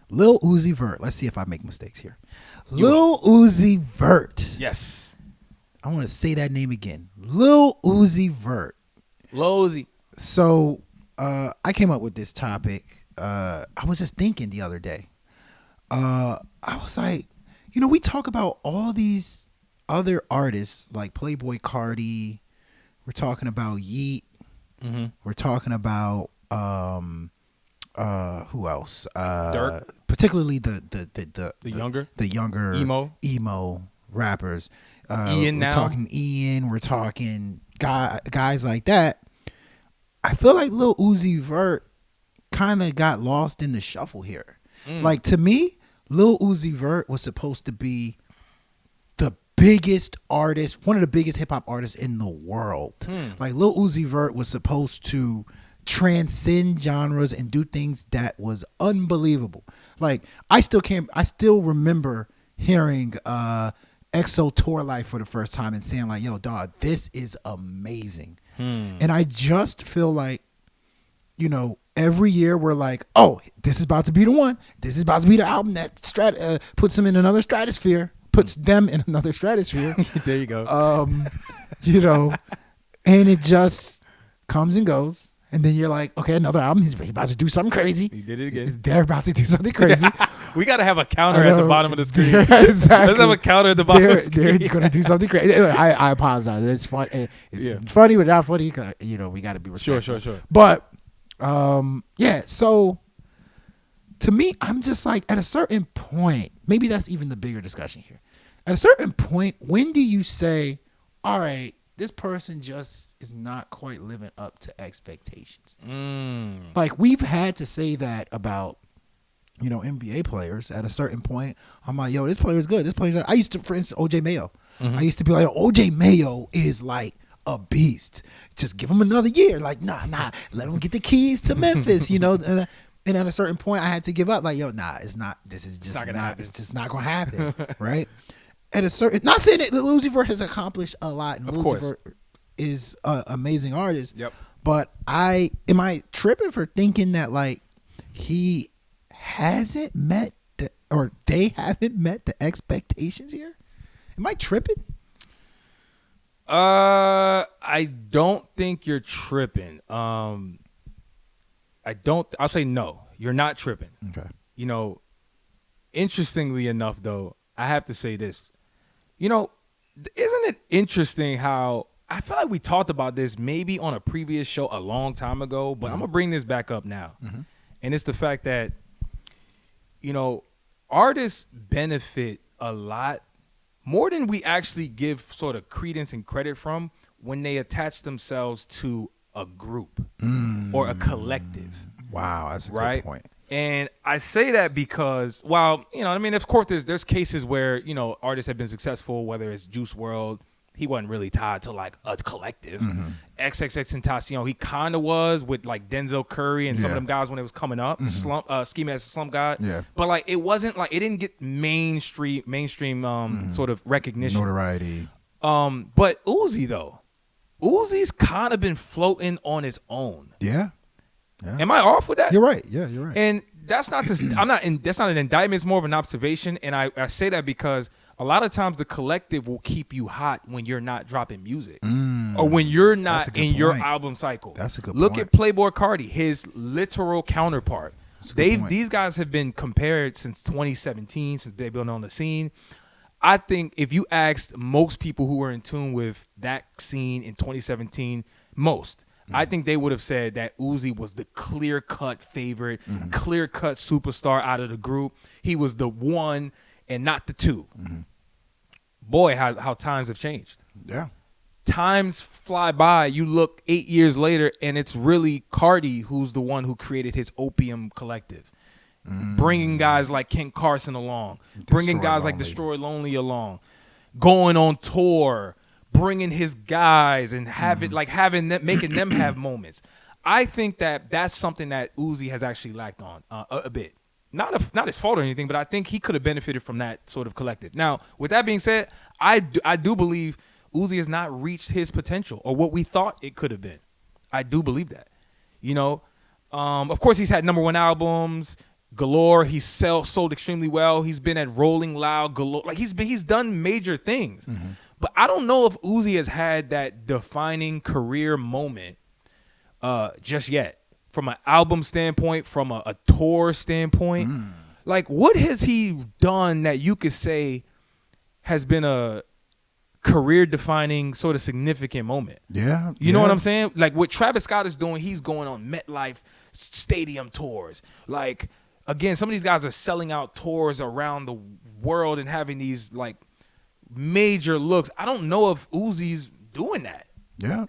Lil Uzi Vert. Let's see if I make mistakes here. Lil Uzi Vert. Yes. I want to say that name again. Lil Uzi Vert. Lil Uzi. So I came up with this topic. I was just thinking the other day. I was like, we talk about all these other artists like Playboi Carti. We're talking about Yeet. Mm-hmm. We're talking about who else? Dirk. Particularly the younger emo rappers. Ian we're now. Talking Ian. We're talking guys like that. I feel like Lil Uzi Vert kind of got lost in the shuffle here. Like, to me, Lil Uzi Vert was supposed to be the biggest artist, one of the biggest hip hop artists in the world. Like, Lil Uzi Vert was supposed to transcend genres and do things that was unbelievable. Like, I still remember hearing EXO Tour Life for the first time and saying like, yo, dog, this is amazing. And I just feel like, every year we're like, oh, this is about to be the one. This is about to be the album that puts them in another stratosphere, puts them in another stratosphere. There you go. And it just comes and goes. And then you're like, okay, another album. He's about to do something crazy. He did it again. They're about to do something crazy. We got to have a counter at the bottom of the screen. Yeah, exactly. Let's have a counter at the bottom of the screen. They're going to do something crazy. I apologize. It's fun. It's funny, but not funny. We got to be respectful. Sure. But, so to me, I'm just like, at a certain point, maybe that's even the bigger discussion here. At a certain point, when do you say, all right, this person just is not quite living up to expectations? Like, we've had to say that about, NBA players. At a certain point, I'm like, yo, this player is good. This player, I used to, for instance, OJ Mayo. I used to be like, OJ Mayo is like a beast. Just give him another year. Like, nah, let him get the keys to Memphis, And at a certain point, I had to give up. Like, yo, nah, it's not. This is just not. It's just not gonna happen, right? At a certain, not saying that Lil Uzi Vert has accomplished a lot, and Lil Uzi Vert is an amazing artist. Yep. But am I tripping for thinking that like he hasn't met or they haven't met the expectations here? Am I tripping? I don't think you're tripping. I'll say no. You're not tripping. Okay. Interestingly enough, though, I have to say this. Isn't it interesting how I feel like we talked about this maybe on a previous show a long time ago, but I'm going to bring this back up now. And it's the fact that, artists benefit a lot more than we actually give sort of credence and credit from when they attach themselves to a group or a collective. Wow, that's a good point. And I say that because, of course, there's cases where, artists have been successful, whether it's Juice WRLD, he wasn't really tied to like a collective. XXXTentacion, he kind of was with like Denzel Curry and some of them guys when it was coming up. Ski Mask Slump God. Yeah. But like it wasn't like, it didn't get mainstream sort of recognition. Notoriety. But Uzi's kind of been floating on his own. Yeah. Am I off with that? You're right. Yeah, you're right. And that's not to that's not an indictment, it's more of an observation. And I say that because a lot of times the collective will keep you hot when you're not dropping music or when you're not in your album cycle. That's a good Look point. at Playboi Carti, his literal counterpart. These guys have been compared since 2017, since they've been on the scene. I think if you asked most people who were in tune with that scene in 2017, I think they would have said that Uzi was the clear-cut favorite, clear-cut superstar out of the group. He was the one and not the two. Boy, how times have changed. Yeah. Times fly by. You look 8 years later, and it's really Carti who's the one who created his Opium Collective. Bringing guys like Kent Carson along. Bringing guys like Destroy Lonely along. Going on tour. Bringing his guys and making them have moments. I think that's something that Uzi has actually lacked on a bit. Not his fault or anything, but I think he could have benefited from that sort of collective. Now, with that being said, I do believe Uzi has not reached his potential or what we thought it could have been. I do believe that. Of course, he's had #1 albums, galore. He's sold extremely well. He's been at Rolling Loud galore. Like he's done major things. Mm-hmm. But I don't know if Uzi has had that defining career moment just yet. From an album standpoint, from a tour standpoint. Like, what has he done that you could say has been a career-defining sort of significant moment? Yeah. You know what I'm saying? Like, what Travis Scott is doing, he's going on MetLife stadium tours. Like, again, some of these guys are selling out tours around the world and having these, like, major looks. I don't know if Uzi's doing that. Yeah.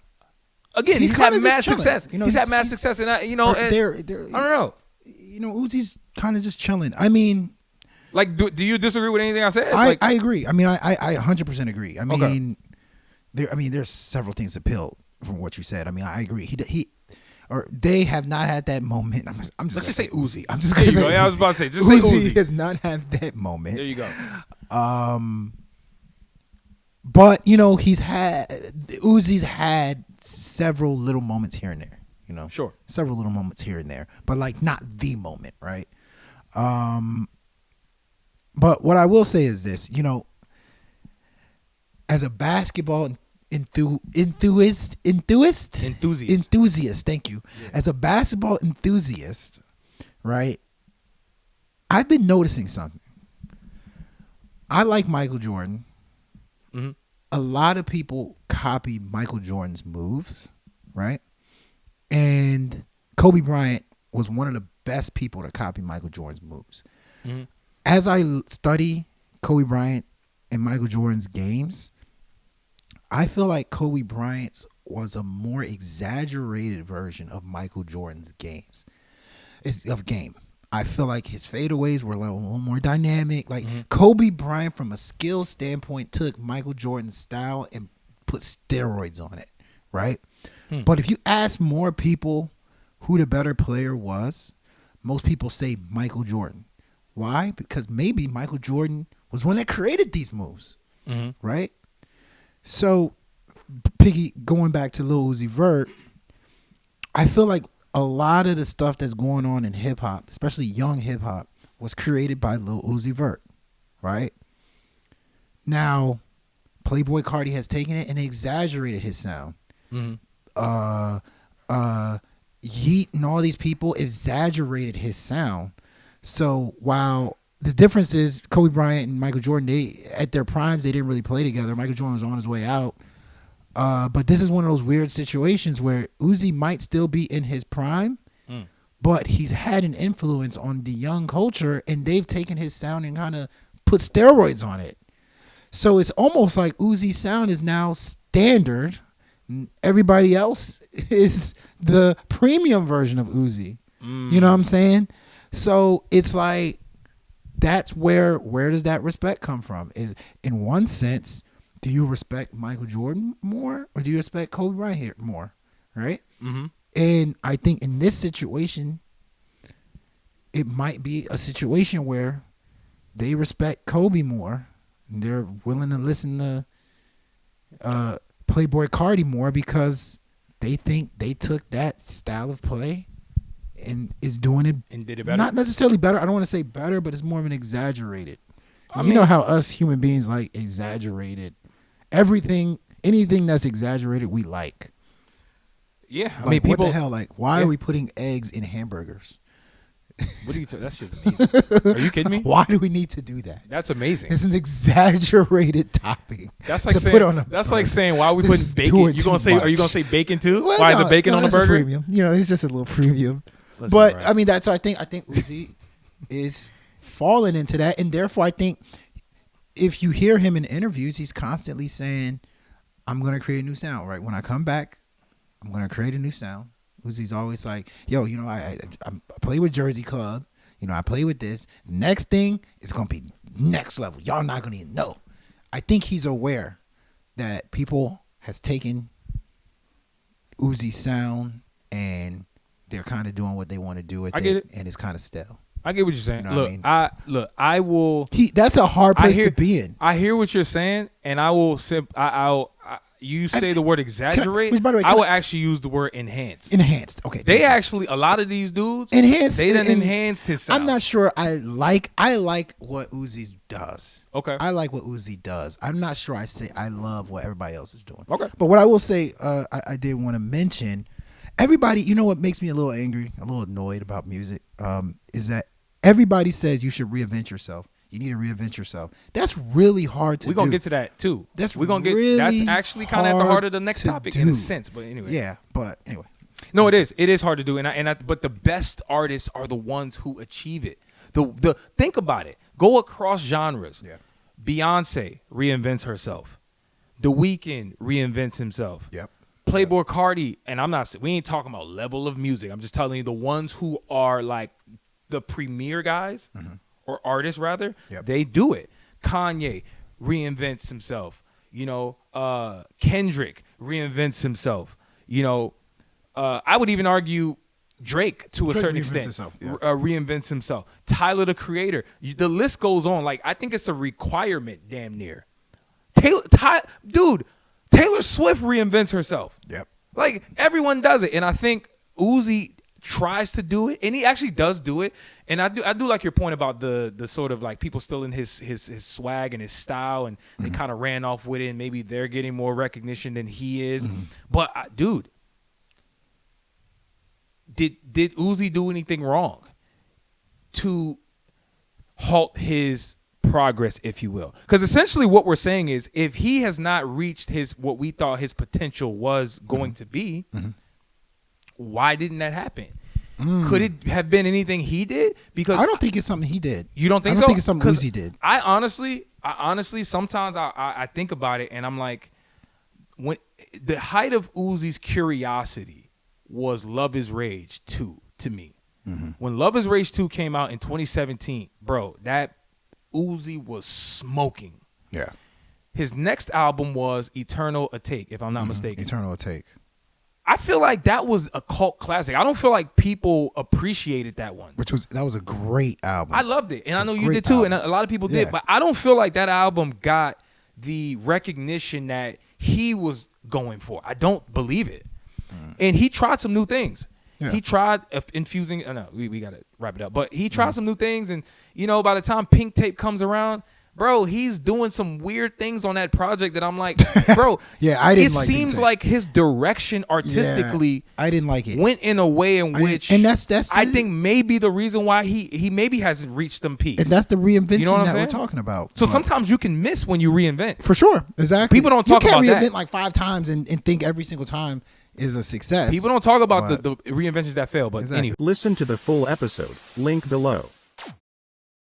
Again, he's had mad success. You know, he's had mad success, and I don't know. You know, Uzi's kind of just chilling. I mean, like, do you disagree with anything I said? I agree. I mean, I 100% agree. I mean, there's several things to appeal from what you said. I mean, I agree. They have not had that moment. I'm just. Let's just say Uzi. I'm just gonna say Uzi. Yeah, I was about to say just say Uzi. Has not had that moment. There you go. But you know, Uzi's had several little moments here and there. You know, sure, several little moments here and there, but like not the moment, right? But what I will say is this, you know, as a basketball enthusiast, thank you. Yeah. As a basketball enthusiast, right? I've been noticing something. I like Michael Jordan. Mm-hmm. A lot of people copy Michael Jordan's moves, right? And Kobe Bryant was one of the best people to copy Michael Jordan's moves. Mm-hmm. As I study Kobe Bryant and Michael Jordan's games, I feel like Kobe Bryant was a more exaggerated version of Michael Jordan's game. I feel like his fadeaways were a little more dynamic. Like Kobe Bryant, from a skill standpoint, took Michael Jordan's style and put steroids on it, right? But if you ask more people who the better player was, most people say Michael Jordan. Why? Because maybe Michael Jordan was one that created these moves, right? So, going back to Lil Uzi Vert, I feel like a lot of the stuff that's going on in hip hop, especially young hip hop, was created by Lil Uzi Vert, right? Now, Playboi Carti has taken it and exaggerated his sound. Yeet and all these people exaggerated his sound. So while the difference is Kobe Bryant and Michael Jordan, at their primes, they didn't really play together. Michael Jordan was on his way out. But this is one of those weird situations where Uzi might still be in his prime, but he's had an influence on the young culture, and they've taken his sound and kind of put steroids on it. So it's almost like Uzi's sound is now standard. Everybody else is the premium version of Uzi. You know what I'm saying? So it's like, that's where does that respect come from? Is, in one sense, do you respect Michael Jordan more, or do you respect Kobe Bryant more? Right? And I think in this situation, it might be a situation where they respect Kobe more. And they're willing to listen to Playboi Carti more because they think they took that style of play and is doing it, and did it better. Not necessarily better. I don't want to say better, but it's more of an exaggerated. You know how us human beings like exaggerated. Anything that's exaggerated, we like. Yeah, I like, mean, people. What the hell? Like, why are we putting eggs in hamburgers? What are you? That's just amazing. Are you kidding me? Why do we need to do that? That's amazing. It's an exaggerated topping. That's like saying. That's like saying, why are we putting bacon? Are you gonna say bacon too? Well, why is the bacon on the burger? Premium. You know, it's just a little premium. But right. I mean, that's what I think Uzi is falling into that, and therefore I think if you hear him in interviews, he's constantly saying, "I'm gonna create a new sound. Right when I come back, I'm gonna create a new sound." Uzi's always like, "Yo, you know, I play with Jersey Club. You know, I play with this. The next thing is gonna be next level. Y'all not gonna even know." I think he's aware that people has taken Uzi's sound and they're kind of doing what they want to do with it, and it's kind of stale. I get what you're saying. You know Look, I will. That's a hard place to be in. I hear what you're saying, and I will. you say the word exaggerate. Which, by the way, I would actually use the word enhance. Enhanced. Okay. They actually, a lot of these dudes, enhanced. They done enhanced his sound. I'm not sure. I like what Uzi does. Okay. I like what Uzi does. I'm not sure I say I love what everybody else is doing. Okay. But what I will say, I did want to mention, everybody. You know what makes me a little angry, a little annoyed about music, is that everybody says you should reinvent yourself. You need to reinvent yourself. That's really hard to do. We're going to get to that too. That's actually kind of at the heart of the next topic in a sense. But anyway. Yeah, but anyway. No, it is. It is hard to do. But the best artists are the ones who achieve it. Think about it. Go across genres. Yeah. Beyonce reinvents herself. The Weeknd reinvents himself. Yep. Playboy Cardi, and we ain't talking about level of music. I'm just telling you the ones who are like the premier guys. Mm-hmm. Or artists rather, They do it. Kanye reinvents himself. Kendrick reinvents himself. I would even argue Drake to a certain extent reinvents himself. Tyler the Creator. The list goes on. Like I think it's a requirement, damn near. Taylor Swift reinvents herself. Yep. Like everyone does it, and I think Uzi tries to do it, and he actually does do it. And I do like your point about the sort of like people still in his swag and his style, and they kind of ran off with it, and maybe they're getting more recognition than he is. But dude, did Uzi do anything wrong to halt his progress, if you will? Because essentially what we're saying is, if he has not reached what we thought his potential was going to be, why didn't that happen? Could it have been anything he did? Because I don't think it's something he did. You don't think so? I don't think it's something Uzi did. I honestly, sometimes I think about it and I'm like, when the height of Uzi's curiosity was Love Is Rage 2 to me. When Love Is Rage 2 came out in 2017, bro, that Uzi was smoking. Yeah. His next album was Eternal Atake, if I'm not mistaken. Eternal Atake. I feel like that was a cult classic. I don't feel like people appreciated that one. That was a great album. I loved it. And I know you did too. And a lot of people did. But I don't feel like that album got the recognition that he was going for. I don't believe it. And he tried some new things. Yeah. He tried infusing. No, we got to wrap it up. But he tried some new things. And, by the time Pink Tape comes around, bro, he's doing some weird things on that project that I'm like, bro. I didn't it like seems like his direction artistically I didn't like it. Went in a way in which and that's I think maybe the reason why he maybe hasn't reached them peaks. And that's the reinvention that we're talking about. So sometimes you can miss when you reinvent. For sure. Exactly. People don't talk about that. You can't reinvent like 5 times and think every single time is a success. People don't talk about the reinventions that fail, but anyway. Listen to the full episode, link below.